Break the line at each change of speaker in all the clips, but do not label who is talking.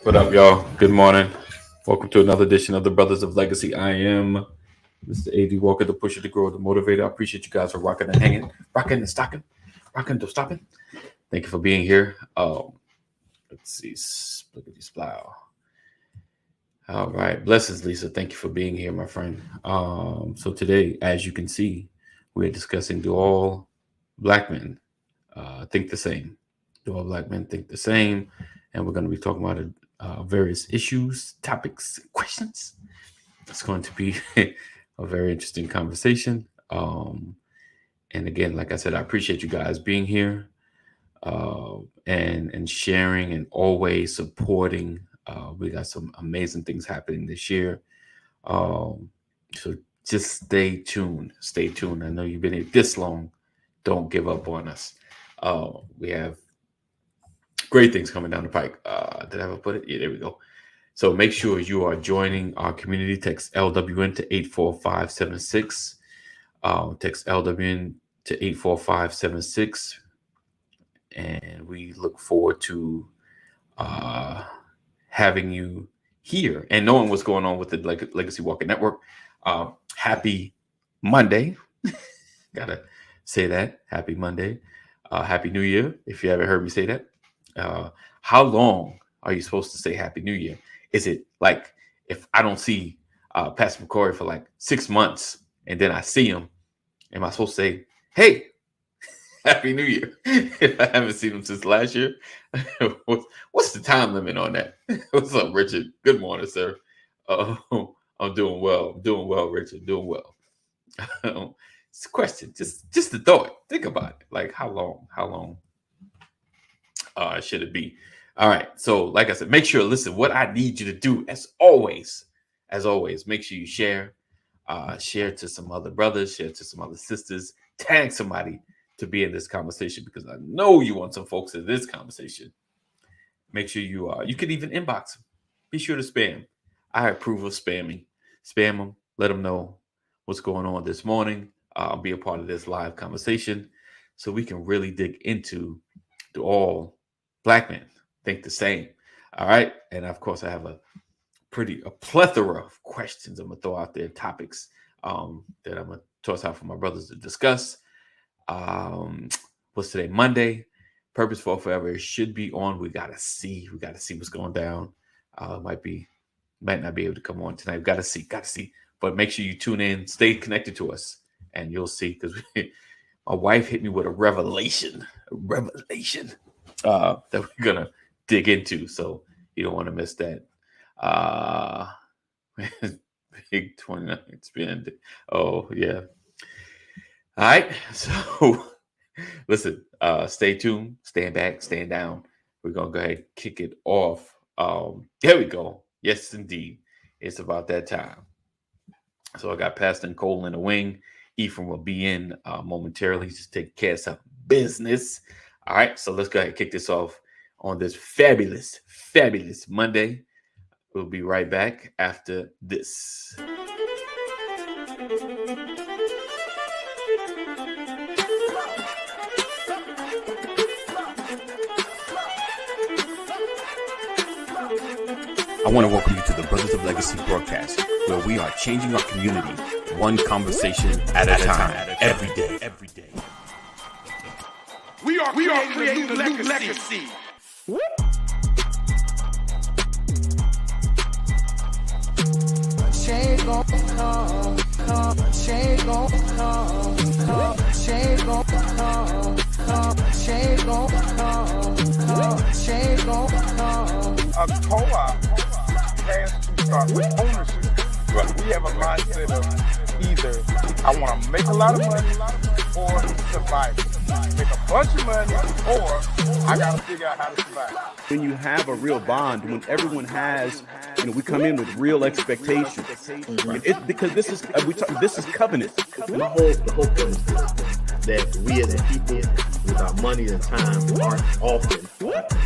What up, y'all? Good morning. Welcome to another edition of the Brothers of Legacy. I am Mr. A.D. Walker, the pusher, the grower, the motivator. I appreciate you guys for rocking and hanging, rocking and stocking, rocking to stopping. Thank you for being here. Let's see. Look at this plow. All right. Blessings, Lisa. Thank you for being here, my friend. So today, as you can see, we're discussing do all black men think the same? Do all black men think the same? And we're going to be talking about various issues, topics, questions. It's going to be a very interesting conversation. And again, like I said, I appreciate you guys being here and sharing and always supporting. We got some amazing things happening this year. So just stay tuned. Stay tuned. I know you've been here this long. Don't give up on us. We have great things coming down the pike. Did I ever put it? Yeah, there we go. So make sure you are joining our community. Text LWN to 84576. Text LWN to 84576. And we look forward to having you here and knowing what's going on with the Legacy Walker Network. Happy Monday. Gotta say that. Happy Monday. Happy New Year, if you haven't heard me say that. How long are you supposed to say Happy New Year? Is it like if I don't see Pastor McCory for like 6 months and then I see him, am I supposed to say, hey, Happy New Year? If I haven't seen him since last year, what's the time limit on that? What's up, Richard? Good morning, sir. I'm doing well. I'm doing well, Richard. Doing well. It's a question, just a thought. Think about it. Like how long should it be? All right. So, like I said, make sure. Listen, what I need you to do, as always, make sure you share to some other brothers, share to some other sisters, tag somebody to be in this conversation because I know you want some folks in this conversation. Make sure you can even inbox them. Be sure to spam. I approve of spamming. Spam them. Let them know what's going on this morning. Be a part of this live conversation so we can really dig into do all black men think the same. All right. And of course, I have a plethora of questions I'm going to throw out there, topics that I'm going to toss out for my brothers to discuss. What's today? Monday. Purpose for Forever should be on. We got to see what's going down. Might not be able to come on tonight. Got to see. But make sure you tune in, stay connected to us, and you'll see because my wife hit me with a revelation that we're gonna dig into. So you don't want to miss that. Big 29 spend. Oh yeah. All right. So listen, stay tuned, stand back, stand down. We're gonna go ahead and kick it off. There we go. Yes, indeed. It's about that time. So I got Pastor Nicole in the wing. Ephraim will be in momentarily. He's just taking care of some business. All right, so let's go ahead and kick this off on this fabulous Monday. We'll be right back after this. I want to welcome you to the Brothers of Legacy broadcast, where we are changing our community one conversation at a time, every day.
We are creating a new legacy. Change gon' come. Change gon' come. Change gon' come. Change gon' come. Change gon' come. A co-op has to start with ownership. Right. We have a mindset of either I want to make a lot of money or survive. Make a bunch of money or I got to figure out how to survive.
When you have a real bond, when everyone has, we come in with real expectations. Mm-hmm. Because this is covenant.
The whole premise is that we as a people, with our money and time, aren't often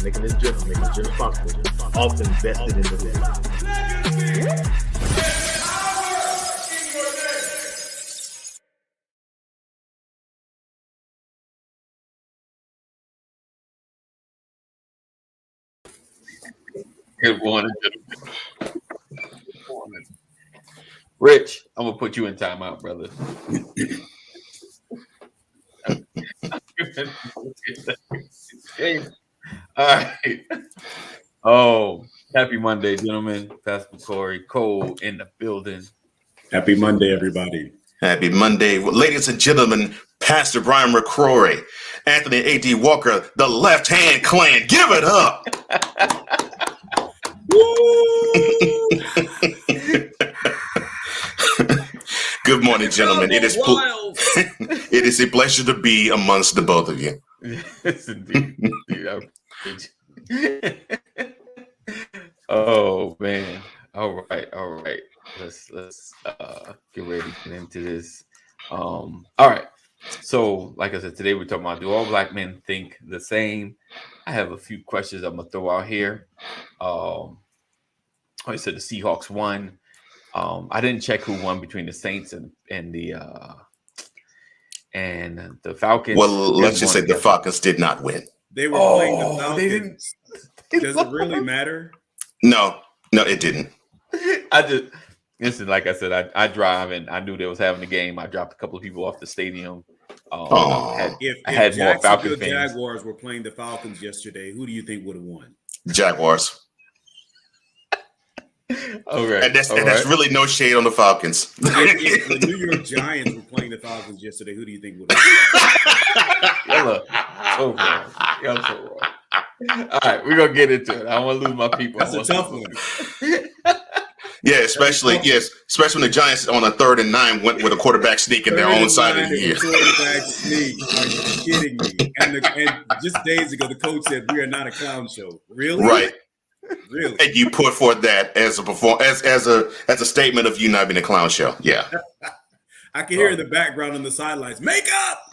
making this journey possible, often vested in the legacy.
Good morning, gentlemen. Good morning. Rich, I'm gonna put you in timeout, brother. All right. Oh, happy Monday, gentlemen. Pastor Corey Cole in the building.
Happy Monday, everybody.
Happy Monday. Well, ladies and gentlemen, Pastor Brian McCrory, Anthony A.D. Walker, the Left Hand Clan. Give it up. Good morning, gentlemen. It is a pleasure to be amongst the both of you.
Yes, indeed. Oh man. All right. Let's get ready to get into this. All right. So, like I said, today we're talking about, do all black men think the same? I have a few questions I'm gonna throw out here. I said the Seahawks won. I didn't check who won between the Saints and the Falcons.
Well, let's just say the Falcons did not win.
They were playing the Falcons. Does it really matter?
No, it didn't.
Listen, like I said, I drive and I knew they was having a game. I dropped a couple of people off the stadium. I had more Falcon fans.
Jaguars were playing the Falcons yesterday, who do you think would have won?
Jaguars.
Okay.
And that's really no shade on the Falcons.
If the New York Giants were playing the Falcons yesterday, who do you think would have won?
So wrong. All right, we're gonna get into it. I don't want to lose my people.
That's a tough one.
Yeah, especially when the Giants on a 3rd and 9 went with a quarterback sneak in their own side of the year.
Quarterback sneak? Are you kidding me? And just days ago, the coach said we are not a clown show. Really?
Right.
Really?
And you put forth that as a statement of you not being a clown show. Yeah.
I can hear in the background on the sidelines. Make up.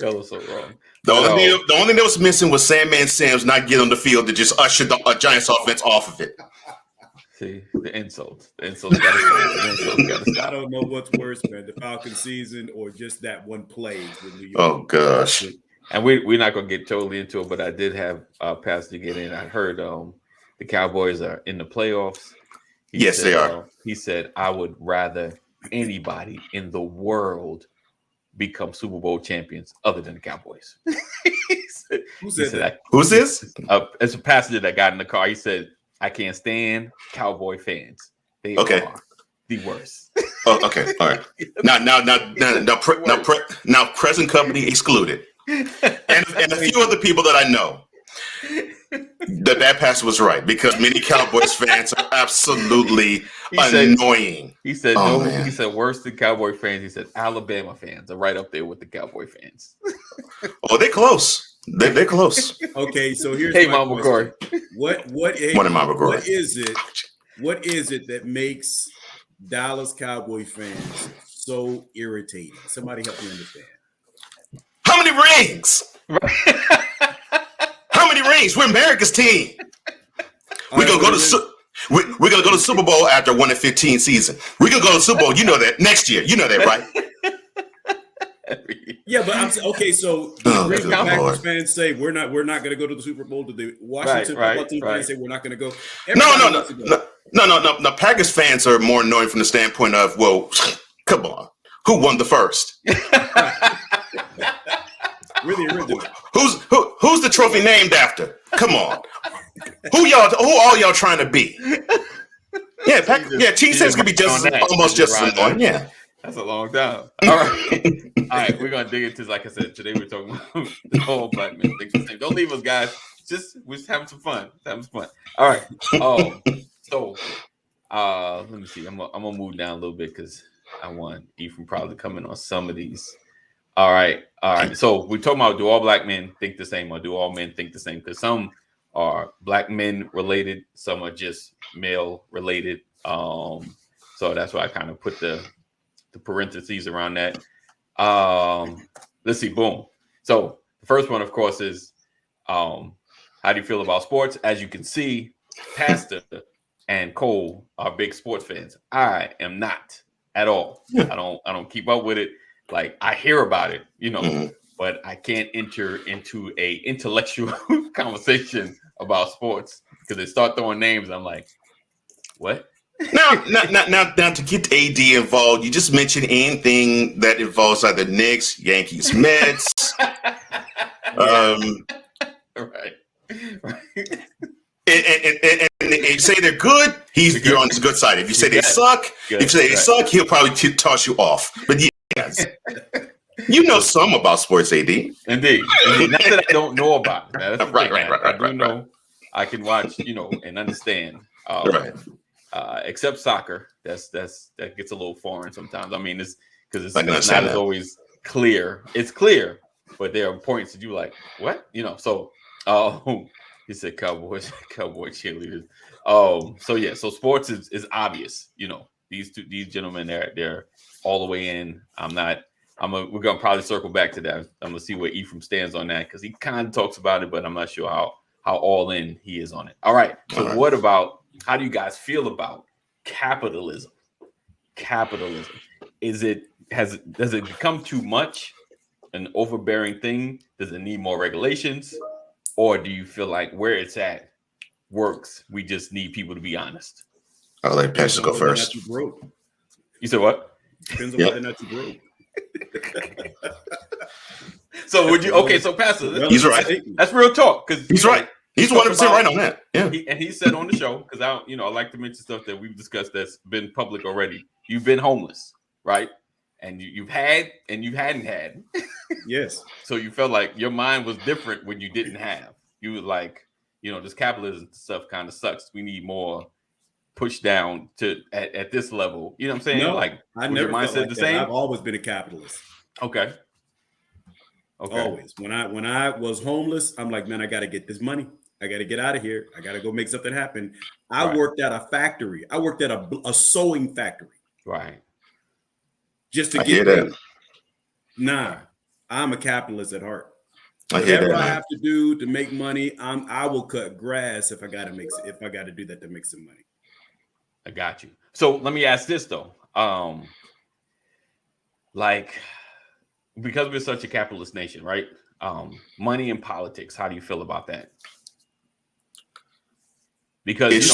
Y'all are so wrong.
The only thing that was missing was Sandman Sam's not getting on the field to just usher the Giants offense off of it.
See, the insults. The insults gotta stop.
I don't know what's worse, man, the Falcons season or just that one play with New York.
Oh, gosh.
And we're not going to get totally into it, but I did have Pastor get in. I heard the Cowboys are in the playoffs.
Yes, they are.
He said, I would rather anybody in the world become Super Bowl champions other than the Cowboys.
Who said that?
Who's this?
It's a passenger that got in the car. He said, I can't stand Cowboy fans. They are the worst.
Oh, okay. All right. Now present company excluded. And a few other people that I know. That pastor was right, because many Cowboys fans are absolutely annoying.
He said, he said worse than Cowboy fans. He said Alabama fans are right up there with the Cowboy fans.
Oh, they're close. They're close.
Okay, so here's
Mama Corey.
What is it that makes Dallas Cowboy fans so irritating? Somebody help me understand.
How many rings? How many rings? We're America's team. We're gonna go to the Super Bowl after 1-15 season. We're gonna go to the Super Bowl. You know that next year. You know that, right?
Yeah, but I'm okay. So the Packers fans say we're not going to go to the Super Bowl. Do the Washington football team fans say we're not going to go?
No. Packers fans are more annoying from the standpoint of, well, come on, who won the first?
We're the original.
Who's the trophy named after? Come on, who all y'all trying to be? Yeah, Chiefs could be almost just as annoying. Yeah.
That's a long time. All right. We're gonna dig into this. Like I said, today we're talking about the whole black men think the same. Don't leave us, guys. We're just having some fun. All right. So let me see. I'm gonna move down a little bit because I want Ephraim probably coming on some of these. All right. So we're talking about, do all black men think the same, or do all men think the same? Because some are black men related, some are just male related. So that's why I kind of put the parentheses around that. Let's see. Boom. So the first one, of course, is how do you feel about sports? As you can see, Pastor and Cole are big sports fans. I am not at all. I don't keep up with it. Like, I hear about it, but I can't enter into a intellectual conversation about sports because they start throwing names. I'm like, what?
Now, to get AD involved, you just mention anything that involves either Knicks, Yankees, Mets.
Right.
And if you say they're good, you're on his good side. If you say they suck, he'll probably toss you off. But yes, you know some about sports, AD.
Indeed. Not that I don't know about it.
Right.
I do know. I can watch, and understand. Except soccer, that gets a little foreign sometimes. I mean, it's because it's not as always clear. It's clear, but there are points that you like, what? So he said cowboy cheerleaders. So sports is obvious. These gentlemen, they're all the way in. We're gonna probably circle back to that. I'm gonna see where Ephraim stands on that because he kind of talks about it, but I'm not sure how all in he is on it. All right. So what about, how do you guys feel about capitalism? Does it become too much, an overbearing thing? Does it need more regulations? Or do you feel like where it's at works? We just need people to be honest.
I'll let Pastor go first.
You said what?
Depends on whether or not you broke.
So would you? Okay, so Pastor,
he's right.
That's real talk because
he's right. He's 100% right on that. Yeah.
He said on the show, because I like to mention stuff that we've discussed that's been public already. You've been homeless, right? And you've had and you hadn't had.
Yes.
So you felt like your mind was different when you didn't have. You were like, this capitalism stuff kind of sucks. We need more push down to at this level. You know what I'm saying?
No,
like,
I never
your mindset
felt like
the
that.
same.
I've always been a capitalist.
Okay.
Always. When I was homeless, I'm like, man, I got to get this money. I got to get out of here. I got to go make something happen. I worked at a factory. I worked at a sewing factory.
Right.
Just to get paid. Nah, I'm a capitalist at heart. Whatever I have to do to make money, I will cut grass if I got to do that to make some money.
I got you. So let me ask this though. Because we're such a capitalist nation, right? Money and politics. How do you feel about that? Because
it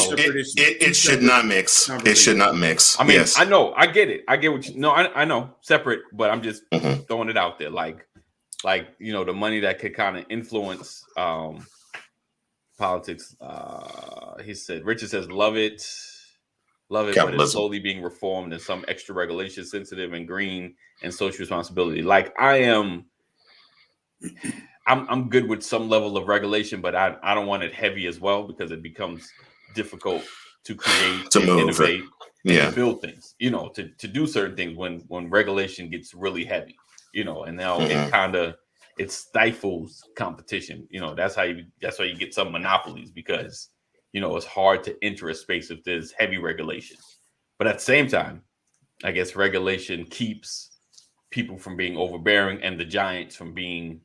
should not mix. It should not mix.
I mean,
yes.
I know, I get it. I get what you. No, I know, separate. But I'm just throwing it out there, like the money that could kind of influence politics. Richard says, love it, but it's slowly being reformed and some extra regulation, sensitive and green and social responsibility. Like I'm good with some level of regulation, but I don't want it heavy as well because it becomes difficult to create, to innovate, to build things. To do certain things when regulation gets really heavy. And now it stifles competition. That's why you get some monopolies because it's hard to enter a space if there's heavy regulation. But at the same time, I guess regulation keeps people from being overbearing and the giants from being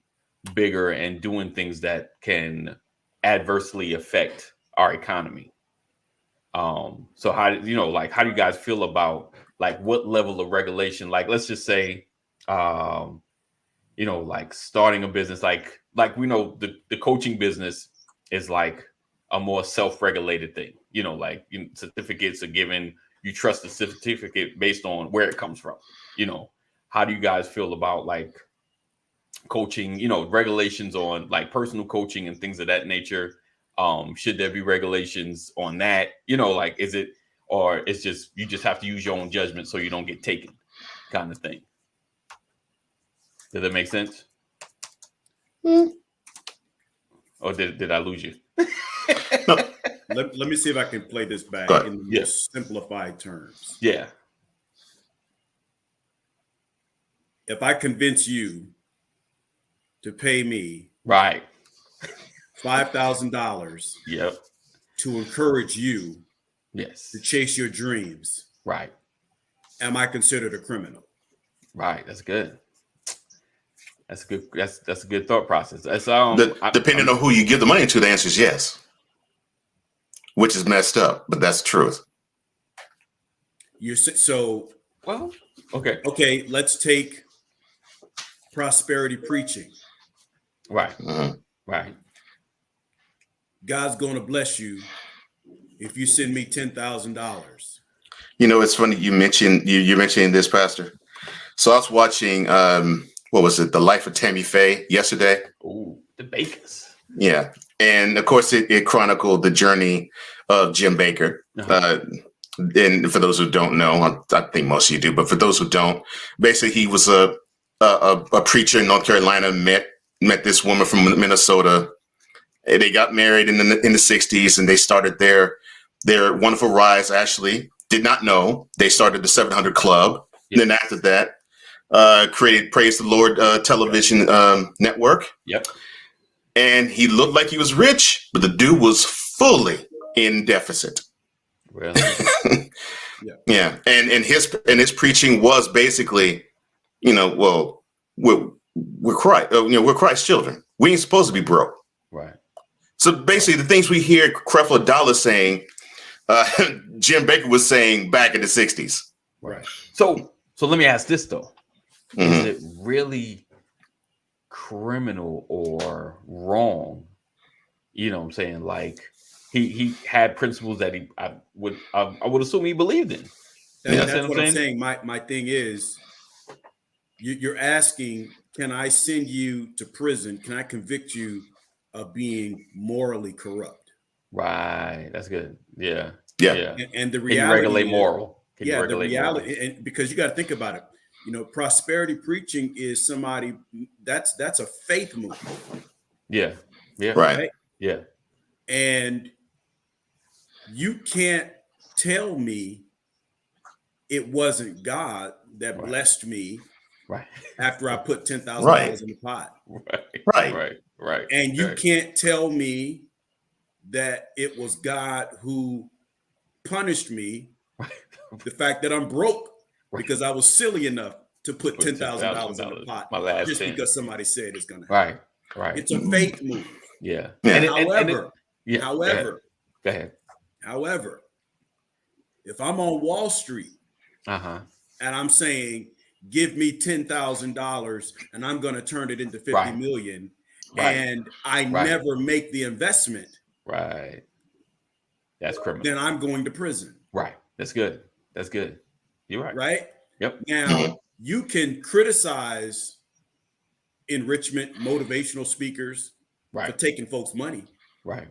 bigger and doing things that can adversely affect our economy. So how do you guys feel about what level of regulation? Like, let's just say, starting a business, like we know the coaching business is like a more self-regulated thing. Certificates are given. You trust the certificate based on where it comes from. How do you guys feel about coaching, regulations on personal coaching and things of that nature? Should there be regulations on that? Is it, or it's just, you just have to use your own judgment so you don't get taken kind of thing? Does that make sense? Or did I lose you?
No. Let me see if I can play this back in the most simplified terms.
Yeah.
If I convince you to pay me $5,000 to encourage you to chase your dreams, am I considered a criminal?
Right. That's good. That's a good thought process. That's
depending on who you give the money to, the answer is yes. Which is messed up, but that's the truth.
Okay, let's take prosperity preaching.
Right. Right.
God's going to bless you if you send me $10,000.
It's funny you mentioned this, Pastor. So I was watching what was it, The Life of Tammy Faye yesterday.
Ooh, the Bakers.
Yeah. And of course it chronicled the journey of Jim Baker. And for those who don't know, I think most of you do, but for those who don't, basically he was a preacher in North Carolina, met this woman from Minnesota. And they got married in the 60s, and they started their wonderful rise. Actually, did not know they started the 700 Club.
Yep.
And then after that, created Praise the Lord television network.
Yep.
And he looked like he was rich, but the dude was fully in deficit.
Really?
Yeah. And his preaching was basically, well, we're Christ, we're Christ's children. We ain't supposed to be broke.
Right.
So basically, the things we hear Creflo Dollar saying, Jim Baker was saying back in the 60s.
Right. So let me ask this though: Is it really criminal or wrong? You know what I'm saying? Like he had principles that I would assume he believed in.
That's what I'm saying. My thing is, you're asking, can I send you to prison? Can I convict you of being morally corrupt?
Right. That's good. Yeah.
And the reality,
can you regulate moral?
The reality, and because you got to think about it. Prosperity preaching is somebody that's a faith movement.
Yeah.
Right.
Yeah.
And you can't tell me it wasn't God that blessed me after I put $10,000 in the pot.
Right.
And you can't tell me that it was God who punished me, the fact that I'm broke because I was silly enough to put $10,000 in the pot just because somebody said it's going to happen.
Right.
It's a faith move.
Yeah.
However,
go ahead.
However, if I'm on Wall Street
and
I'm saying, give me $10,000 and I'm going to turn it into 50 million, and I never make the investment,
that's criminal.
then I'm going to prison.
Right. That's good. You're right.
Right.
Yep.
Now you can criticize enrichment, motivational speakers for taking folks' money.
Right.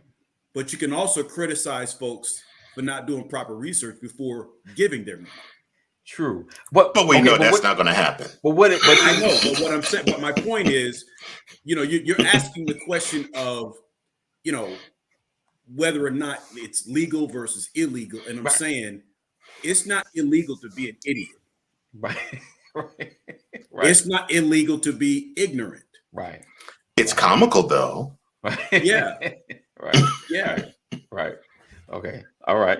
But you can also criticize folks for not doing proper research before giving their money.
True.
But we know that's not going to happen.
I know. But what I'm saying, but my point is, you're asking the question of, whether or not it's legal versus illegal. And I'm saying it's not illegal to be an idiot.
Right.
It's not illegal to be ignorant.
Right.
It's comical though.
Yeah.
Right. Okay. All right.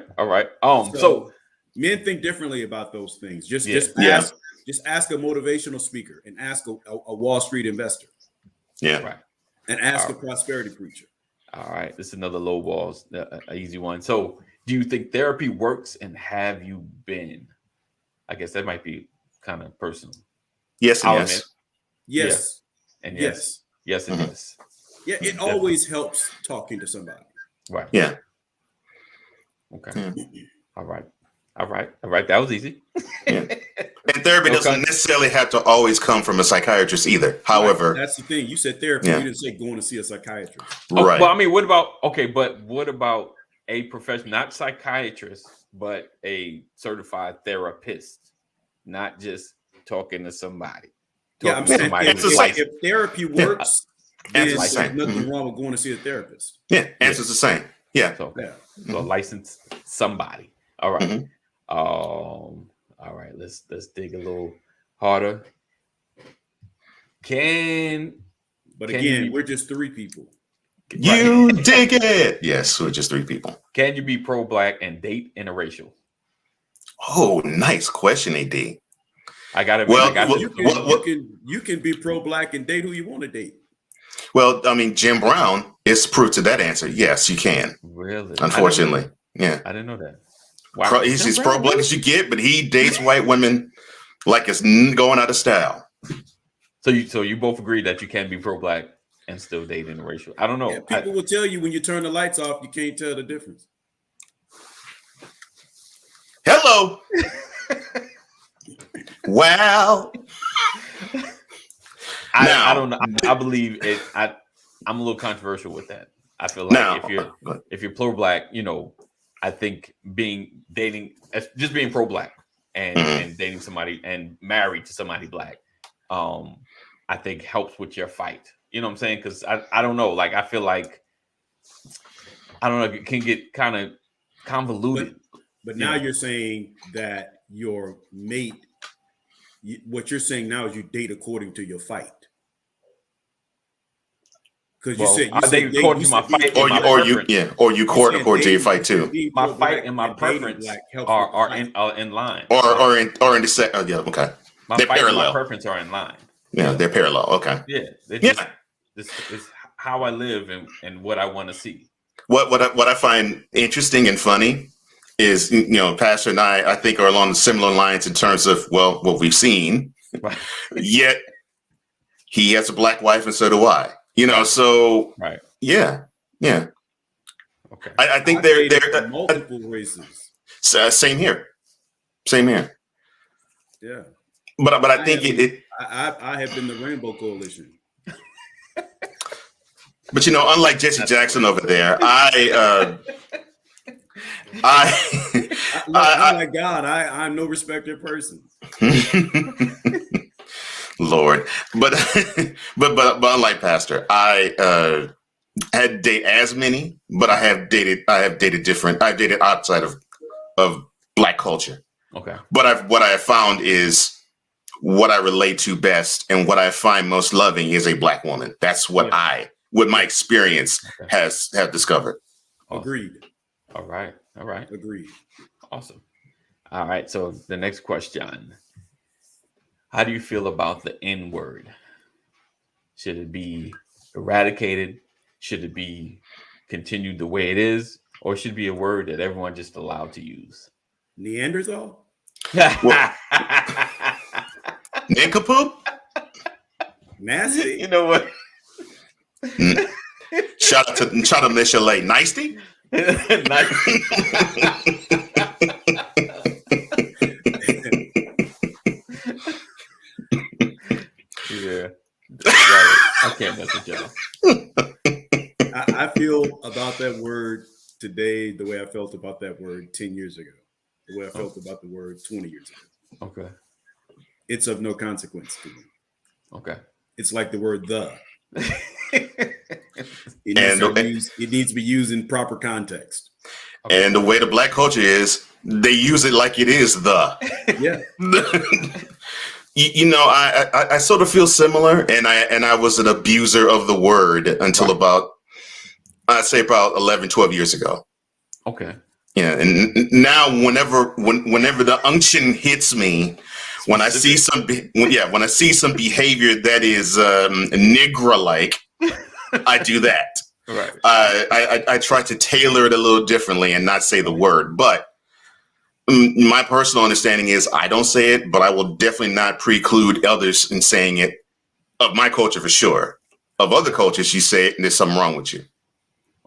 So
men think differently about those things. Just ask a motivational speaker and ask a Wall Street investor.
Yeah.
Right.
And ask a prosperity preacher.
All right. This is another low balls, an easy one. So do you think therapy works, and have you been? I guess that might be kind of personal.
Yes and yes.
Yes.
And yes. Yes and yes.
Yeah, it always helps talking to somebody.
Right.
Yeah.
Okay. All right. That was easy.
Yeah. And therapy doesn't necessarily have to always come from a psychiatrist either. However,
that's the thing. You said therapy. You didn't say going to see a psychiatrist.
Right.
Well, I mean, what about a professional, not psychiatrist, but a certified therapist, not just talking to somebody.
I'm saying if therapy works, then there's nothing wrong with going to see a therapist.
Yeah, answer's the same. Yeah.
So license somebody. All right. All right. Let's dig a little harder.
But again, we're just three people.
You dig it. Yes, we're just three people.
Can you be pro-black and date interracial?
Oh, nice question, AD.
You can be pro-black and date who you want to date.
Well, I mean, Jim Brown is proof to that answer. Yes, you can.
Really?
Unfortunately.
I didn't know that. Wow.
He's pro-black as you get, but he dates white women like it's going out of style.
So you both agree that you can be pro-black and still date interracial. I don't know.
Yeah, people will tell you when you turn the lights off, you can't tell the difference.
Hello. Wow.
I don't know. I believe it. I'm a little controversial with that. I feel like if you're pro-black, I think just being pro-black and dating somebody and married to somebody black, I think helps with your fight. You know what I'm saying? Because I don't know. Like I feel like I don't know. It can get kind of convoluted.
But now you're saying that your mate. What you're saying now is you date according to your fight. Because you said according to my fight,
or you court according to your fight too.
My fight and my preference are in line,
or in the set. Oh, yeah, okay.
They're fight parallel. And my preference are in line.
Yeah, they're parallel. Okay.
Yeah, this is how I live and what I want to see.
What I find interesting and funny is, Pastor and I think are along similar lines in terms of, what we've seen.
Right.
Yet he has a black wife and so do I. So
right.
Yeah.
Okay.
I think they're
multiple races.
Same here.
Yeah.
But I think
I have been the Rainbow Coalition.
But unlike Jesse Jackson over there, I'm
like God. I'm no respecter person.
Lord, but unlike Pastor, I had date as many, but I have dated different. I've dated outside of black culture.
Okay.
But what I have found is what I relate to best and what I find most loving is a black woman. That's what my experience have discovered.
Awesome.
Agreed.
All right.
Agreed.
Awesome. All right. So the next question. How do you feel about the N word? Should it be eradicated? Should it be continued the way it is? Or should it be a word that everyone just allowed to use?
Neanderthal?
Nincompoop?
Nasty.
You know what?
Shout out to Michelle Lay. Nicety?
Yeah. I can't mess with y'all.
I feel about that word today the way I felt about that word 10 years ago, the way I felt about the word 20 years ago.
Okay.
It's of no consequence to me.
Okay.
It's like the word the. It needs to be used in proper context.
Okay. And the way the black culture is, they use it like it is the.
Yeah.
I sort of feel similar, and I was an abuser of the word until about 11, 12 years ago.
Okay.
Yeah, and now whenever the unction hits me, when I see some behavior that is Negro-like, I do that.
Right.
I try to tailor it a little differently and not say the word, but my personal understanding is I don't say it, but I will definitely not preclude others in saying it. Of my culture, for sure. Of other cultures, you say it, and there's something wrong with you.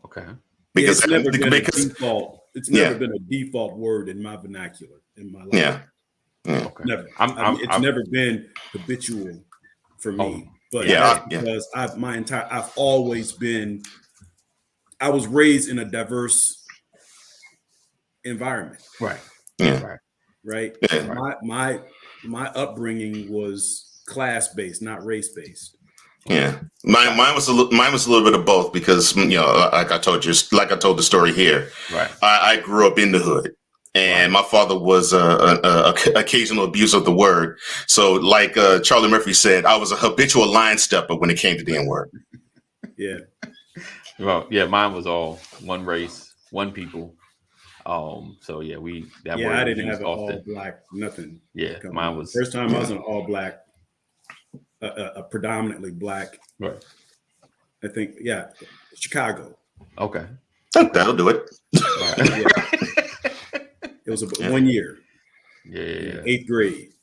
Okay.
Because
it's never been a default. It's never been a default word in my vernacular in my life.
Yeah.
Okay.
Never. It's never been habitual for me. But because I've always been. I was raised in a diverse environment.
Right.
Yeah.
Right.
Yeah.
My upbringing was class based, not race based.
Yeah, mine was a little bit of both because like I told the story here.
Right.
I grew up in the hood, and my father was a occasional abuse of the word. So, like Charlie Murphy said, I was a habitual line stepper when it came to the N word.
Yeah.
Well, yeah, mine was all one race, one people. So yeah,
I didn't have an all black nothing.
Yeah, mine was
first time I was an all black. A predominantly black,
right?
I think, Chicago.
Okay,
that'll do it.
Right. It was 1 year.
Yeah.
8th grade.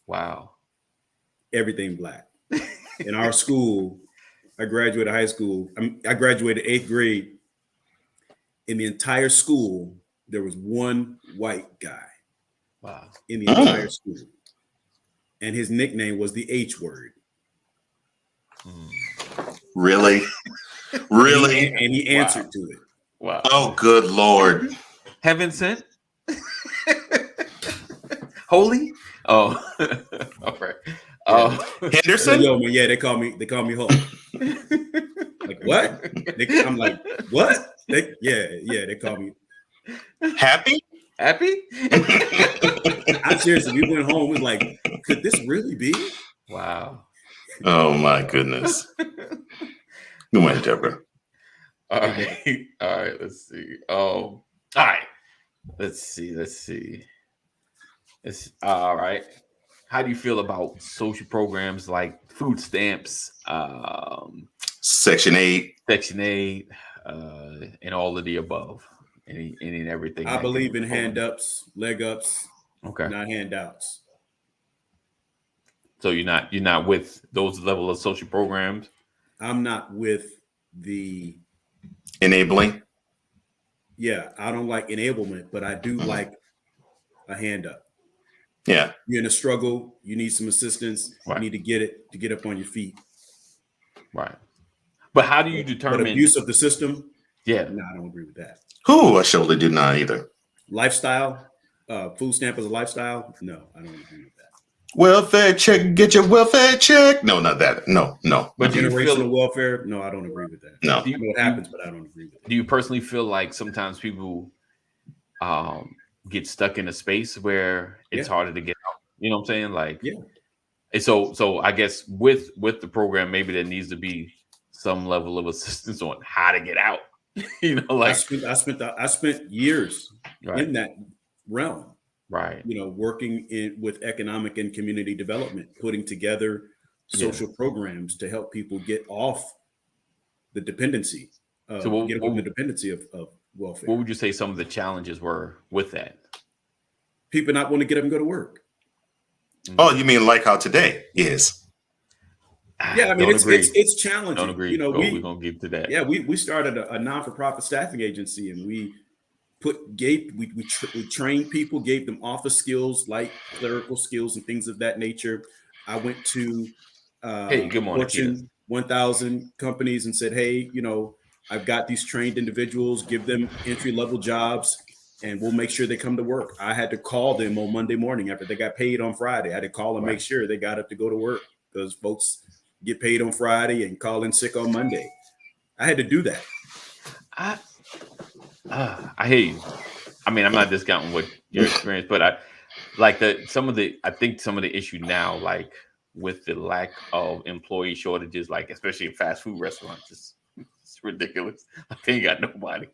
Wow.
Everything black. in our school, I graduated high school. I graduated 8th grade. In the entire school, there was one white guy.
Wow.
In the entire school. And his nickname was the H word.
Really? Really?
And he answered to it.
Wow.
Oh, good Lord.
Heaven sent? Holy? Oh. All right.
Henderson?
Yo, man, yeah, they call me Hulk. Like, what? I'm like, what? They call me
Happy?
I seriously, we went home, we was like, could this really be?
Wow.
Oh my goodness. Good morning, Deborah.
All right. Let's see. All right. Let's see. It's all right. How do you feel about social programs like food stamps,
Section 8,
and all of the above, any and everything?
I believe in hand ups, leg ups,
okay,
not handouts.
So you're not with those level of social programs?
I'm not with the
enabling.
Yeah, I don't like enablement, but I do like a hand up.
Yeah.
You're in a struggle, you need some assistance,
right.
You need to get up on your feet.
Right. But how do you determine
abuse of the system?
Yeah.
No, I don't agree with that.
I surely do not either.
Lifestyle, food stamp as a lifestyle? No, I don't agree with that.
Welfare check, get your welfare check. No, not that. No.
But generational welfare? No, I don't agree with that.
No.
I know what happens, but I don't agree with it.
Do you personally feel like sometimes people get stuck in a space where it's harder to get out? You know what I'm saying? Like,
yeah.
And so I guess with the program, maybe there needs to be some level of assistance on how to get out. You know, like
I spent years in that realm.
Right.
You know, working with economic and community development, putting together social programs to help people get off the dependency. Get off the dependency of welfare.
What would you say some of the challenges were with that?
People not want to get up and go to work.
Oh, you mean like how today is?
Yeah, I mean it's challenging.
Don't agree.
You know,
we're gonna get to that.
Yeah, we started a non-for-profit staffing agency, and we trained people, gave them office skills like clerical skills and things of that nature. I went to
good morning,
Fortune 1000 companies and said, hey, you know, I've got these trained individuals, give them entry-level jobs, and we'll make sure they come to work. I had to call them on Monday morning after they got paid on Friday. I had to call and make sure they got up to go to work, because folks get paid on Friday and call in sick on Monday. I had to do that.
I hear you. I mean, I'm not discounting what your experience, but I think some of the issue now, like with the lack of employee shortages, like especially in fast food restaurants, it's ridiculous. They ain't got nobody.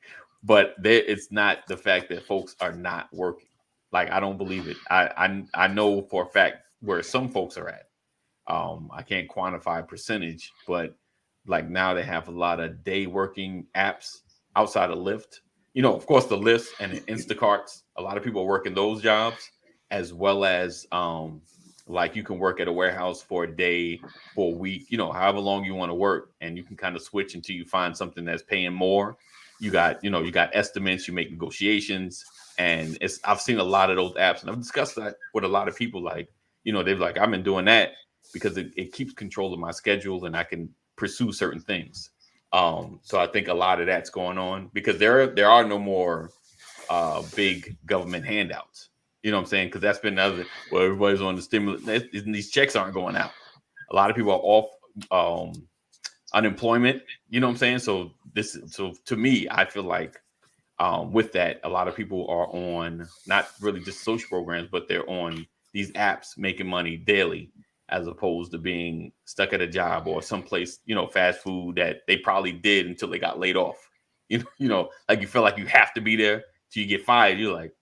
But it's not the fact that folks are not working. Like, I don't believe it. I know for a fact where some folks are at. I can't quantify a percentage, but like now they have a lot of day working apps outside of Lyft. You know, of course, the Lyft and the Instacarts. A lot of people are working those jobs, as well as like you can work at a warehouse for a day, for a week. You know, however long you want to work, and you can kind of switch until you find something that's paying more. You got estimates, you make negotiations, and I've seen a lot of those apps, and I've discussed that with a lot of people. Like, you know, they've like, I've been doing that because it keeps control of my schedule, and I can pursue certain things. So I think a lot of that's going on because there are no more big government handouts. You know what I'm saying? Because that's been another. Well, everybody's on the stimulus, and these checks aren't going out. A lot of people are off unemployment. You know what I'm saying? So to me, I feel like with that, a lot of people are on not really just social programs, but they're on these apps making money daily, as opposed to being stuck at a job or someplace, you know, fast food that they probably did until they got laid off. You know, like you feel like you have to be there till you get fired. You're like,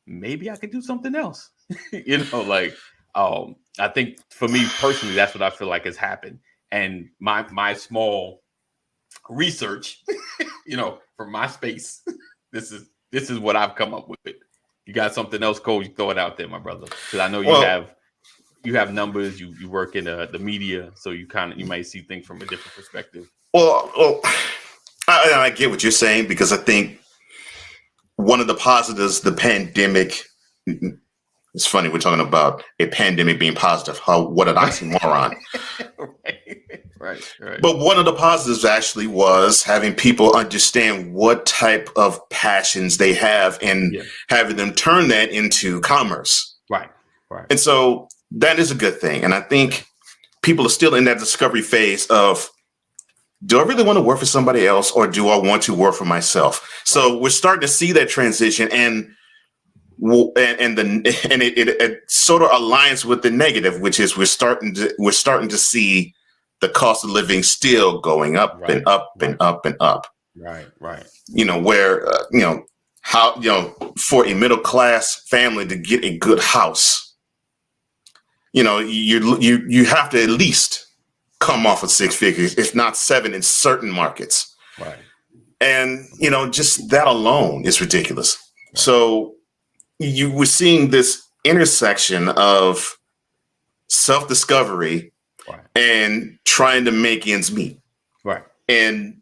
maybe I could do something else. You know, like I think for me personally, that's what I feel like has happened. And my small research, you know, from my space, this is what I've come up with. You got something else, Cole? You throw it out there, my brother, because I know you have. you have numbers, you work in the media, so you might see things from a different perspective.
Well, I get what you're saying, because I think one of the positives, the pandemic. It's funny, we're talking about a pandemic being positive. What an oxymoron.
Right.
But one of the positives actually was having people understand what type of passions they have and having them turn that into commerce.
Right.
And so that is a good thing. And I think people are still in that discovery phase of, do I really want to work for somebody else, or do I want to work for myself? So we're starting to see that transition, and it sort of aligns with the negative, which is we're starting to see the cost of living still going up and up and up and up.
Right.
Where how for a middle class family to get a good house, you have to at least come off of 6 figures, if not 7 in certain markets.
Right.
And just that alone is ridiculous. Right. So you were seeing this intersection of self-discovery and trying to make ends meet.
Right.
And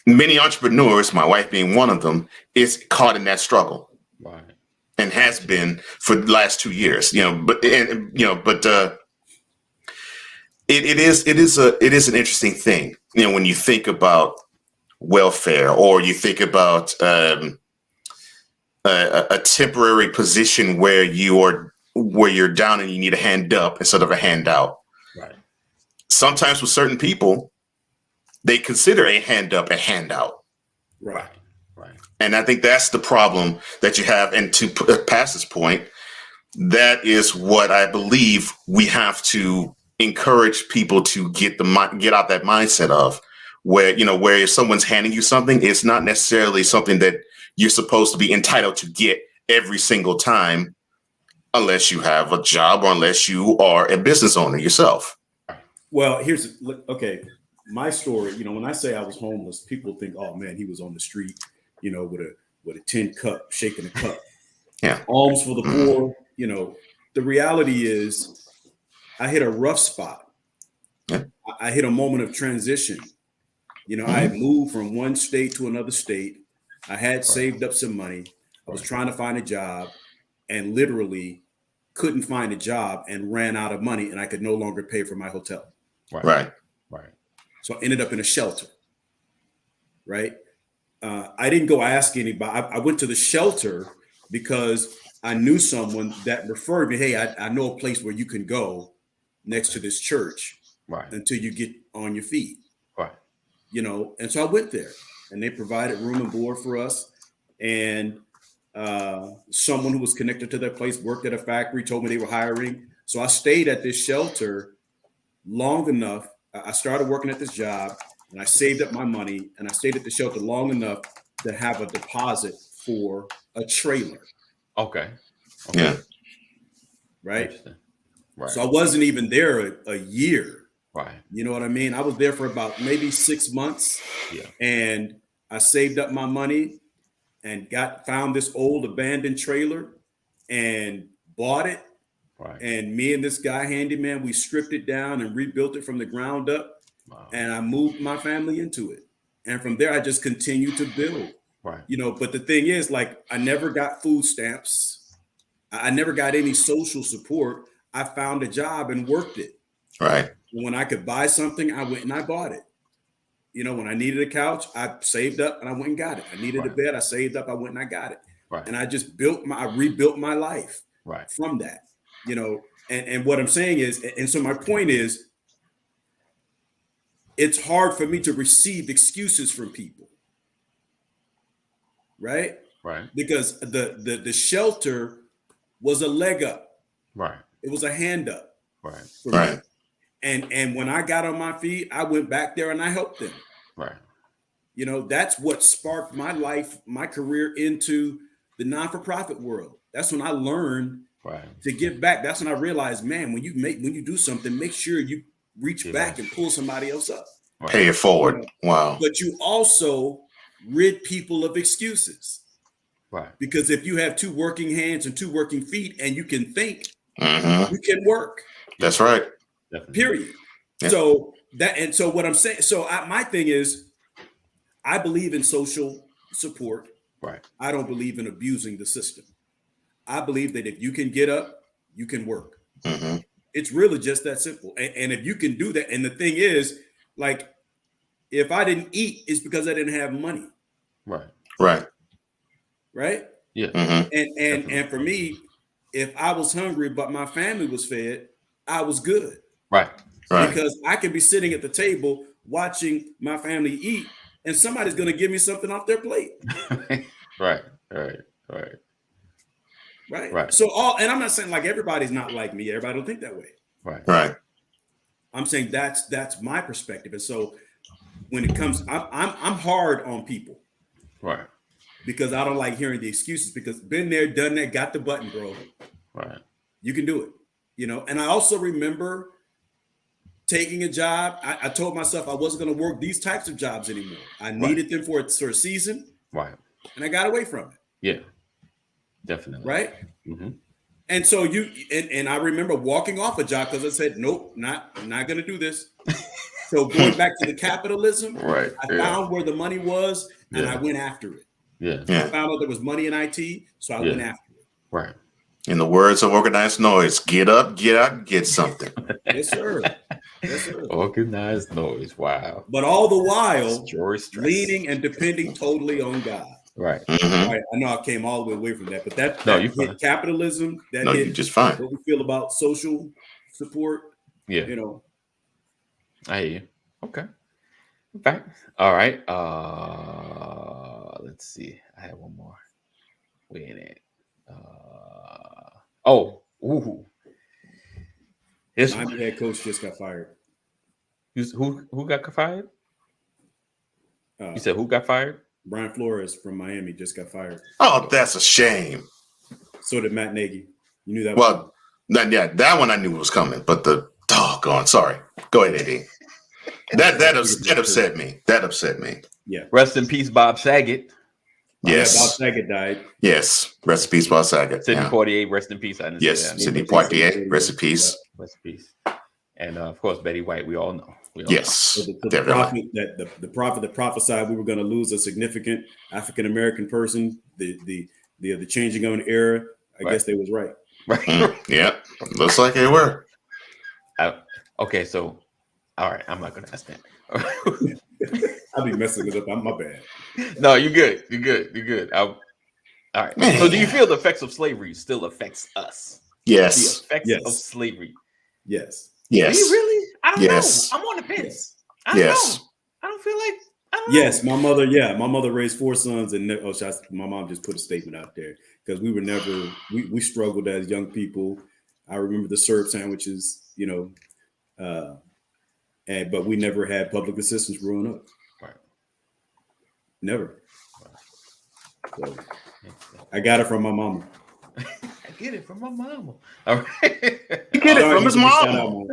many entrepreneurs, my wife being one of them, is caught in that struggle.
Right.
And has been for the last 2 years. But it is an interesting thing. When you think about welfare, or you think about a temporary position where you're down and you need a hand up instead of a handout.
Right.
Sometimes with certain people, they consider a hand up a handout.
Right.
And I think that's the problem that you have. And to pass this point, that is what I believe we have to encourage people to get out that mindset of, where if someone's handing you something, it's not necessarily something that you're supposed to be entitled to get every single time, unless you have a job or unless you are a business owner yourself.
Well, my story, when I say I was homeless, people think, oh man, he was on the street, with a tin cup, shaking a cup.
Yeah.
Alms for the poor. The reality is I hit a rough spot.
Yeah.
I hit a moment of transition. I had moved from one state to another state. I had saved up some money. I was trying to find a job, and literally couldn't find a job and ran out of money, and I could no longer pay for my hotel.
Right.
So I ended up in a shelter. Right. I didn't go ask anybody. I went to the shelter because I knew someone that referred me. Hey, I know a place where you can go next to this church until you get on your feet.
Right.
And so I went there, and they provided room and board for us. And someone who was connected to that place worked at a factory, told me they were hiring. So I stayed at this shelter long enough. I started working at this job, and I saved up my money, and I stayed at the shelter long enough to have a deposit for a trailer.
Okay.
Yeah.
Right. So I wasn't even there a year.
Right.
You know what I mean? I was there for about maybe 6 months.
Yeah.
And I saved up my money and found this old abandoned trailer and bought it.
Right.
And me and this guy handyman, we stripped it down and rebuilt it from the ground up.
Wow.
And I moved my family into it. And from there, I just continued to build.
Right.
But the thing is, I never got food stamps. I never got any social support. I found a job and worked it.
Right.
When I could buy something, I went and I bought it. When I needed a couch, I saved up and I went and got it. I needed a bed, I saved up, I went and I got it.
Right.
And I just I rebuilt my life from that. And what I'm saying is, and so my point is, it's hard for me to receive excuses from people. Right?
Right.
Because the shelter was a leg up.
Right.
It was a hand up.
Right.
Right. And when I got on my feet, I went back there and I helped them.
Right.
That's what sparked my life, my career into the non-for-profit world. That's when I learned to give back. That's when I realized, man, when you do something, make sure you reach back and pull somebody else up.
Pay it forward. Wow.
But you also rid people of excuses.
Right.
Because if you have 2 working hands and 2 working feet and you can think, you can work.
That's right.
Definitely.
Period.
Yeah.
So what I'm saying, my thing is, I believe in social support.
Right.
I don't believe in abusing the system. I believe that if you can get up, you can work.
Mm-hmm.
It's really just that simple. And if you can do that, and the thing is, like, if I didn't eat, it's because I didn't have money.
Right.
Right.
Right.
Yeah.
Mm-hmm.
And for me, if I was hungry but my family was fed, I was good.
Right.
Right.
Because I could be sitting at the table watching my family eat, and somebody's going to give me something off their plate.
Right.
So and I'm not saying like everybody's not like me. Everybody don't think that way.
Right.
I'm saying that's my perspective. And so when it comes, I'm hard on people.
Right.
Because I don't like hearing the excuses, because been there, done that, got the button, bro.
Right.
You can do it. And I also remember taking a job. I told myself I wasn't going to work these types of jobs anymore. I needed them for a season.
Right.
And I got away from it.
Yeah. Definitely.
Right.
Mm-hmm.
And so and I remember walking off a job because I said, nope, I'm not going to do this. So going back to the capitalism,
right.
I found where the money was, and I went after it.
Yeah.
I found out there was money in IT, so I went after it.
Right.
In the words of Organized Noise, get up, get out, get something.
Yes, sir. Yes, sir.
Organized Noise. Wow.
But all the while,
leaning
and depending totally on God.
Right.
Mm-hmm.
Right. I know I came all the way away from that, but that
you
hit capitalism. That
no,
hit
you're just fine.
What we feel about social support.
Yeah.
I
hear you. Okay. Back. All right. Let's see. I have one more. Wait a minute. This
my head coach just got fired.
Who got fired? You said who got fired?
Brian Flores from Miami just got fired.
Oh, that's a shame.
So did Matt Nagy. You knew that.
Well, that one I knew was coming, but the doggone. Sorry. Go ahead, Eddie. That upset me. That upset me.
Yeah.
Rest in peace, Bob Saget.
Yes.
Bob Saget died.
Yes. Rest in peace, Bob Saget.
Sidney Poitier, rest in peace.
Yes. Sidney Poitier, rest in peace.
Rest in peace. And of course, Betty White. We all know.
Yes.
So the prophet that prophesied we were going to lose a significant African American person. The changing of an era. I guess they was right.
Right.
Yeah. Looks like they were.
Okay. So, all right. I'm not going to ask that.
I'll be messing it up. My bad.
No, you're good. You're good. All right. Man. So do you feel the effects of slavery still affects us?
Yes.
The effects of slavery.
Yes.
Yes.
Do you really? I don't know. I'm on the fence. I don't know. I don't feel like. I don't know.
Yes, my mother raised 4 sons, and my mom just put a statement out there because we were never we struggled as young people. I remember the syrup sandwiches, but we never had public assistance growing up.
Right.
Never. So I got it from my mama.
I get it from my mama. All right.
You get it from his mama.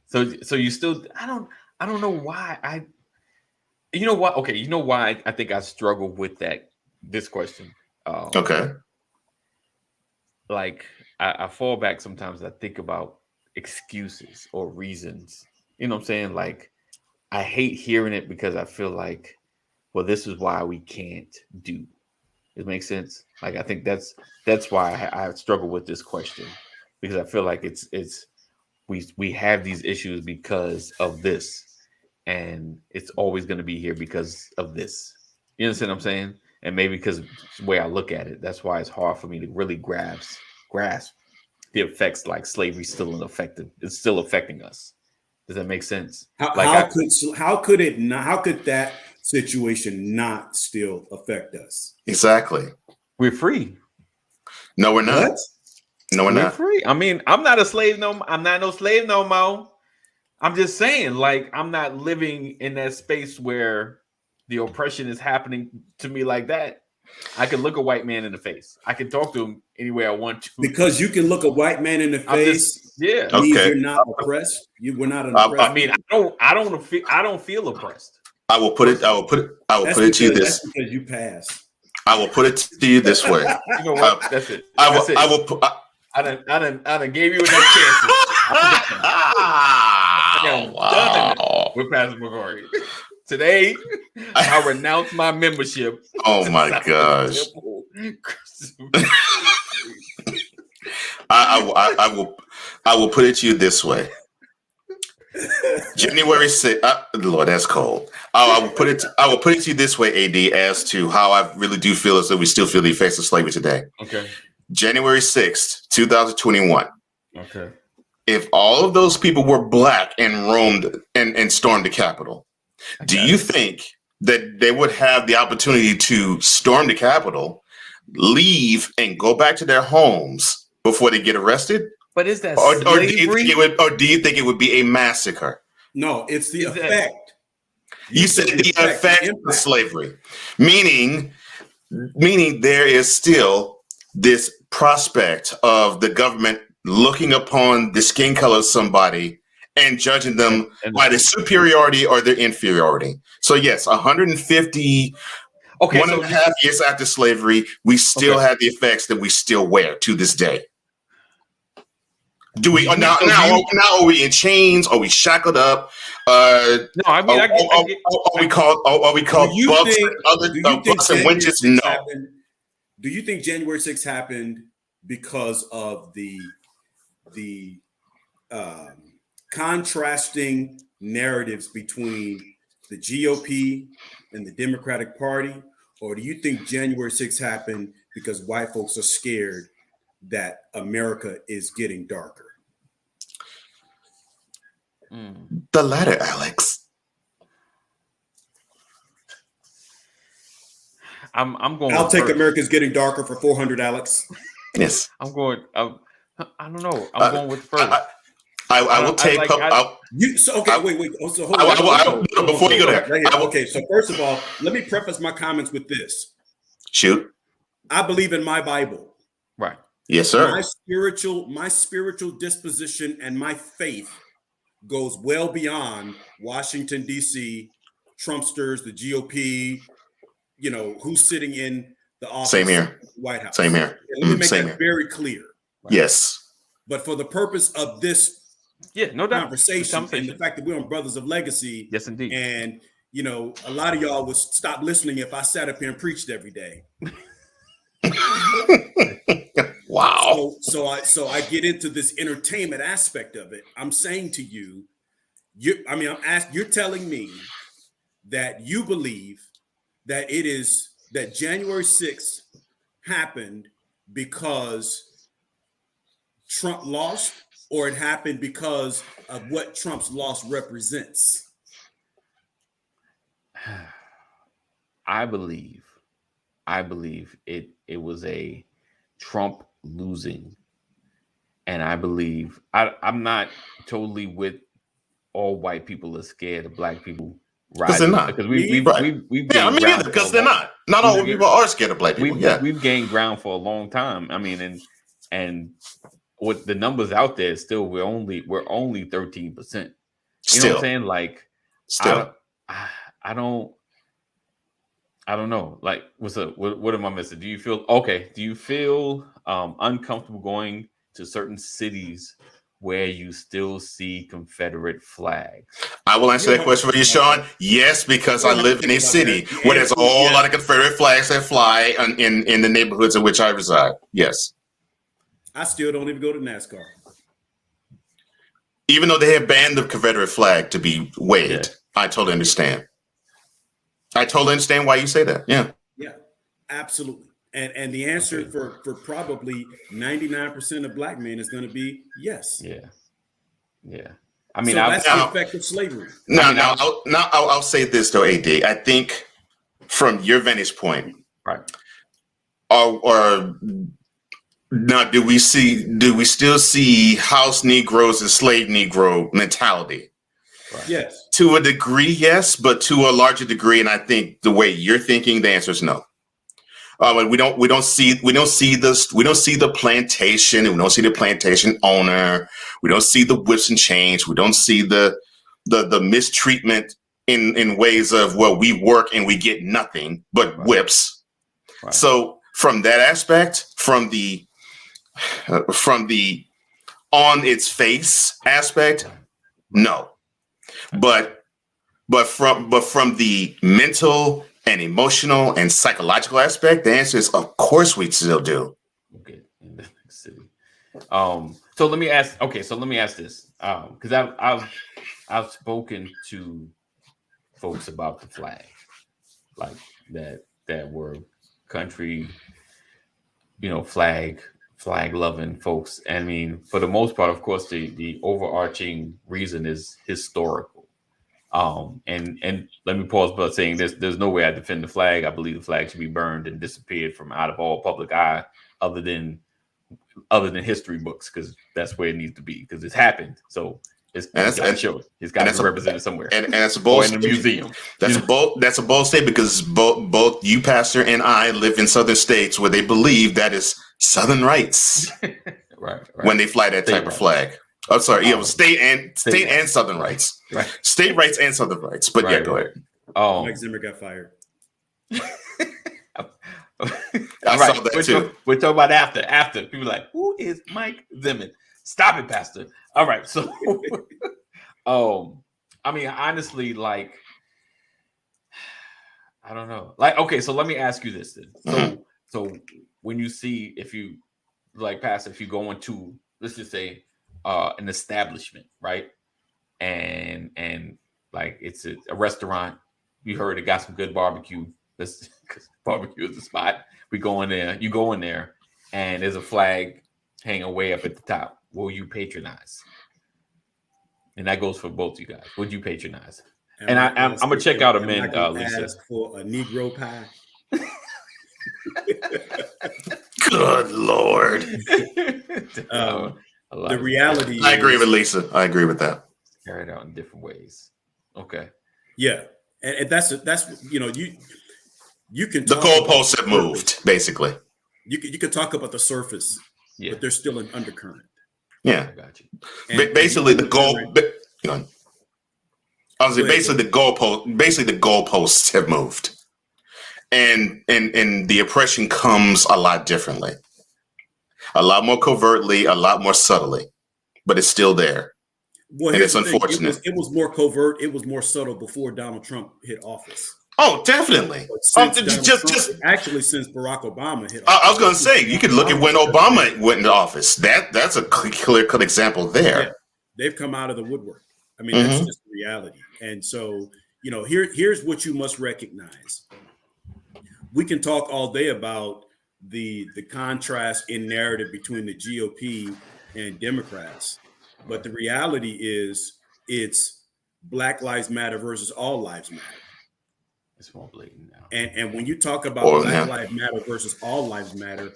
So you still I don't know why you know what? Okay, you know why I think I struggle with this question.
Okay.
Like I fall back sometimes. I think about excuses or reasons. You know what I'm saying? Like I hate hearing it because I feel like, well, this is why we can't do. It makes sense. Like I think that's why I struggle with this question, because I feel like it's we have these issues because of this, and it's always going to be here because of this. You understand what I'm saying? And maybe because the way I look at it, that's why it's hard for me to really grasp the effects. Like slavery still ineffective. It's still affecting us. Does that make sense?
How could that situation not still affect us?
Exactly.
We're free.
No, we're not.
What?
No, we're not.
Free. I mean, I'm not a slave no. I'm not no slave no more. I'm just saying, like, I'm not living in that space where the oppression is happening to me like that. I can look a white man in the face. I can talk to him any way I want to.
Because you can look a white man in the face.
Yeah.
Okay.
You're not oppressed. We're not an oppressed.
I mean, I don't feel oppressed.
I will put it to you this.
That's because you pass.
I will put it to you this way.
You know what? That's it.
I done
gave you enough chances.
Wow.
With Pastor McCory. Today, I renounce my membership.
Oh my gosh. I will put it to you this way. January 6th. Lord, that's cold. I will put it to you this way, AD, as to how I really do feel as though we still feel the effects of slavery today.
Okay.
January 6th, 2021.
Okay.
If all of those people were black and roamed and stormed the Capitol, do you think that they would have the opportunity to storm the Capitol, leave, and go back to their homes before they get arrested?
But is that
or
slavery?
do you think it would be a massacre?
No, it's the effect.
You said the effect of slavery, meaning there is still this prospect of the government looking upon the skin color of somebody and judging them by their superiority or their inferiority. So yes, 150,
okay,
one and a half years after slavery, we still have the effects that we still wear to this day. Do we now? Are we in chains? Are we shackled up?
No, I mean,
are we called bucks and winches? No.
Do you think January 6th happened because of the contrasting narratives between the GOP and the Democratic Party, or do you think January 6th happened because white folks are scared that America is getting darker?
The latter, Alex.
I'm going.
I'll take America's getting darker for 400, Alex.
Yes.
I'm going. I don't know. I'm going with first.
I will take.
Wait. So hold on.
Before you go there.
Okay. So first of all, let me preface my comments with this.
Shoot.
I believe in my Bible.
Right.
Yes, sir.
My spiritual disposition and my faith goes well beyond Washington, D.C., Trumpsters, the GOP, who's sitting in the office.
Same here.
White House.
Same here.
Let me make that very clear.
Right? Yes.
But for the purpose of this conversation and the fact that we're on Brothers of Legacy.
Yes, indeed.
And, a lot of y'all would stop listening if I sat up here and preached every day.
Wow.
So I get into this entertainment aspect of it. I'm saying to you, you're telling me that you believe that that January 6th happened because Trump lost, or it happened because of what Trump's loss represents?
I believe it was a Trump losing, and I believe I'm not totally with all white people are scared of black people
because they're not.
Because we've gained
because they're not. Not all people are scared of black people.
We've gained ground for a long time. I mean, and with the numbers out there, still we're only 13%. You know what I'm saying? Like, still, I don't know. Like, what's up? What am I missing? Do you feel uncomfortable going to certain cities where you still see Confederate flags?
I will answer that question for you, Sean. Yes, because I live in a city where there's a whole lot of Confederate flags that fly in the neighborhoods in which I reside. Yes.
I still don't even go to NASCAR.
Even though they have banned the Confederate flag to be waved, I totally understand. I totally understand why you say that. Yeah.
Yeah, absolutely. And the answer for probably 99% of black men is going to be yes.
Yeah. I mean,
that's the effect of slavery.
I'll say this though, AD. I think from your vantage point,
right?
Or now, do we still see house Negroes and slave Negro mentality?
Right. Yes.
To a degree, yes, but to a larger degree, and I think the way you're thinking, the answer is no. We don't see the plantation, and we don't see the plantation owner. We don't see the whips and chains. We don't see the mistreatment in ways of, well, we work and we get nothing but whips. Right. So from that aspect, from the on its face aspect, no. But from the mental and emotional and psychological aspect, the answer is of course we still do.
Okay, in the next city. So let me ask. Okay, so let me ask this, because I've spoken to folks about the flag, like that were country, flag loving folks. I mean, for the most part, of course, the overarching reason is historical. And let me pause by saying this: there's no way I defend the flag. I believe the flag should be burned and disappeared from out of all public eye, other than history books, because that's where it needs to be, because it's happened. So it's got to show it. It's got to be represented somewhere.
And that's a bold
in a museum.
That's a bold statement, because both you, Pastor, and I live in southern states where they believe that is Southern rights.
right.
When they fly that type of flag. I'm sorry, state and Southern rights.
Right.
State rights and Southern rights. But yeah, go ahead.
Mike Zimmer got fired.
I saw that too.
We're talking about after. People are like, who is Mike Zimmer? Stop it, Pastor. All right. So, I mean, honestly, like, I don't know. Like, okay, so let me ask you this then. So when you see, if you, like, Pastor, if you go into, let's just say, an establishment, right? And like, it's a restaurant. You heard it got some good barbecue. Because barbecue is the spot. We go in there. You go in there, and there's a flag hanging way up at the top. Will you patronize? And that goes for both you guys. Would you patronize? And I'm gonna check out a men. Lisa,
ask for a Negro pie.
Good Lord.
The reality.
I agree with Lisa. I agree with that.
Carried out in different ways. Okay.
Yeah, and that's you can.
The goalposts have moved, basically.
You can talk about the surface, but there's still an undercurrent.
Yeah,
I got you.
Basically, the goal. I was basically the goalpost. Basically, the goalposts have moved, and the oppression comes a lot differently, a lot more covertly, a lot more subtly, but it's still there.
Well,
and it's unfortunate.
It was more covert. It was more subtle before Donald Trump hit office.
Oh, definitely. Since
Barack Obama hit office.
I was going to say, you could look at when Obama went into office. That's a clear-cut example there.
Yeah, they've come out of the woodwork. I mean, that's just the reality. And so, here's what you must recognize. We can talk all day about the contrast in narrative between the GOP and Democrats, but the reality is it's Black Lives Matter versus All Lives Matter.
It's more blatant now.
And when you talk about Black Lives Matter versus All Lives Matter,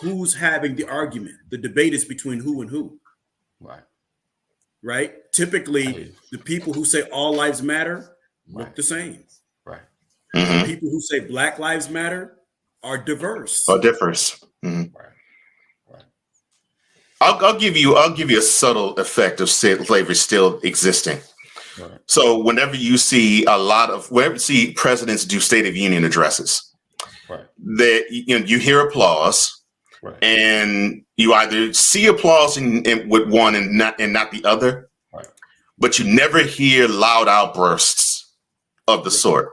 who's having the argument? The debate is between who and who. Right? Typically, the people who say all lives matter look the same.
Right.
The people who say Black Lives Matter are diverse.
Right. I'll give you a subtle effect of slavery still existing. Right. So whenever you see presidents do State of Union addresses, that you hear applause, and you either see applause with one and not the other, but you never hear loud outbursts of the sort.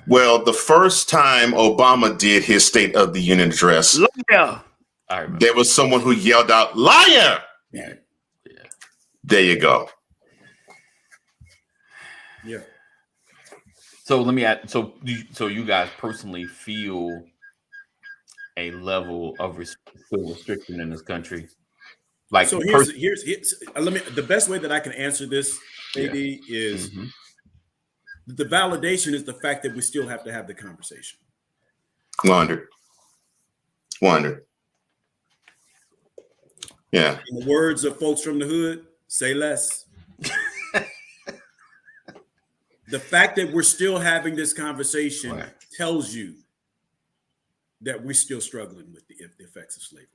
Well, the first time Obama did his State of the Union address, there was someone who yelled out, "Liar!" Yeah. There you go.
Yeah.
So let me add. So you guys personally feel a level of restriction in this country? Like,
so here's the best way that I can answer this, AD, is the validation is the fact that we still have to have the conversation.
100. Yeah.
In the words of folks from the hood, say less. The fact that we're still having this conversation tells you that we're still struggling with the effects of slavery.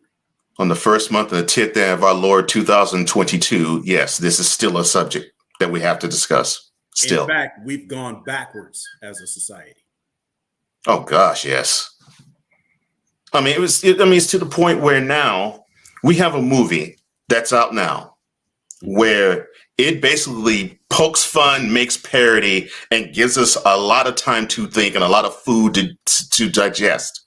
On the first month of the 10th day of our Lord 2022, yes, this is still a subject that we have to discuss. Still.
In fact, we've gone backwards as a society.
Oh gosh, yes. I mean, it's to the point where now we have a movie that's out now, where it basically pokes fun, makes parody, and gives us a lot of time to think and a lot of food to digest,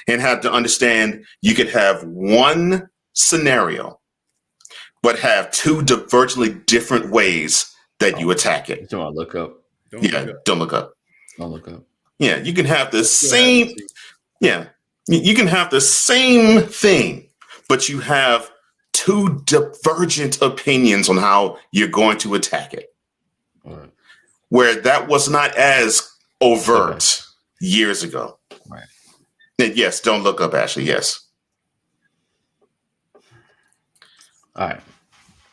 and have to understand you could have one scenario, but have two divergently different ways that you attack it.
Don't look up.
Don't look up.
Don't look up.
Yeah, you can have the same. Yeah, you can have the same thing, but you have two divergent opinions on how you're going to attack it.
Right.
Where that was not as overt years ago.
Right.
And yes, don't look up, Ashley. Yes.
All right.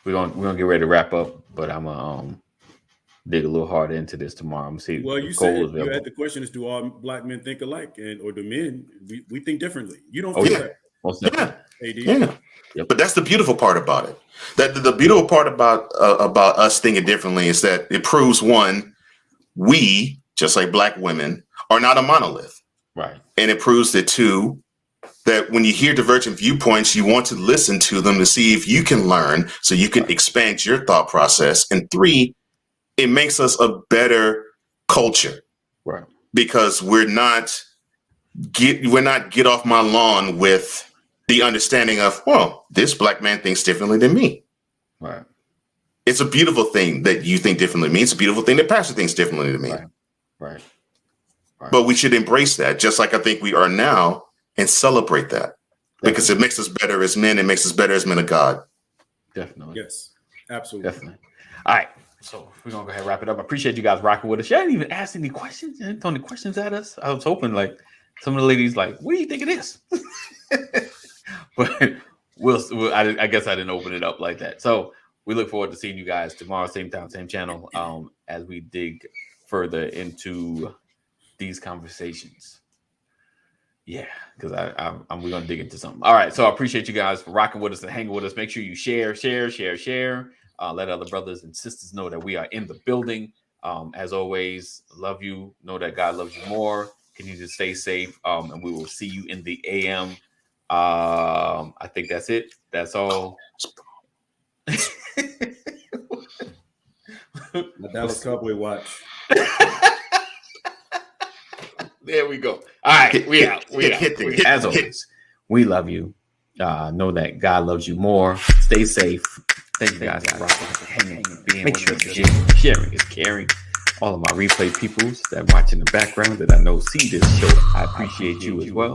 We're gonna get ready to wrap up, but I'm gonna dig a little harder into this tomorrow. I'm gonna see.
Well, you said you had the question is, do all black men think alike, or do men? We think differently. You don't feel that.
Most definitely.
Yeah. Yep. But that's the beautiful part about it. That the beautiful part about us thinking differently is that it proves, one, we, just like black women, are not a monolith.
Right.
And it proves that, two, that when you hear divergent viewpoints, you want to listen to them to see if you can learn so you can expand your thought process. And three, it makes us a better culture.
Right.
Because we're not get off my lawn with the understanding of, well, this black man thinks differently than me.
Right.
It's a beautiful thing that you think differently than me. It's a beautiful thing that Pastor thinks differently than me.
Right.
But we should embrace that, just like I think we are now, and celebrate that. Because it makes us better as men. It makes us better as men of God.
Definitely.
Yes. Absolutely.
Definitely. All right. So we're going to go ahead and wrap it up. I appreciate you guys rocking with us. You didn't even ask any questions. You didn't throw any questions at us. I was hoping like some of the ladies like, what do you think it is? But I guess I didn't open it up like that. So we look forward to seeing you guys tomorrow, same time, same channel, as we dig further into these conversations. Yeah, because we're going to dig into something. All right. So I appreciate you guys for rocking with us and hanging with us. Make sure you share. Let other brothers and sisters know that we are in the building. As always, love you. Know that God loves you more. Continue to stay safe. And we will see you in the AM. I think that's it. That's all.
The Dallas Cowboy watch.
There we go. All right, we out. As always, we love you. Know that God loves you more. Stay safe. Thank you guys for rocking, hanging, make sure you're sharing is caring. All of my replay peoples that watch in the background that I know see this show, I appreciate you as well.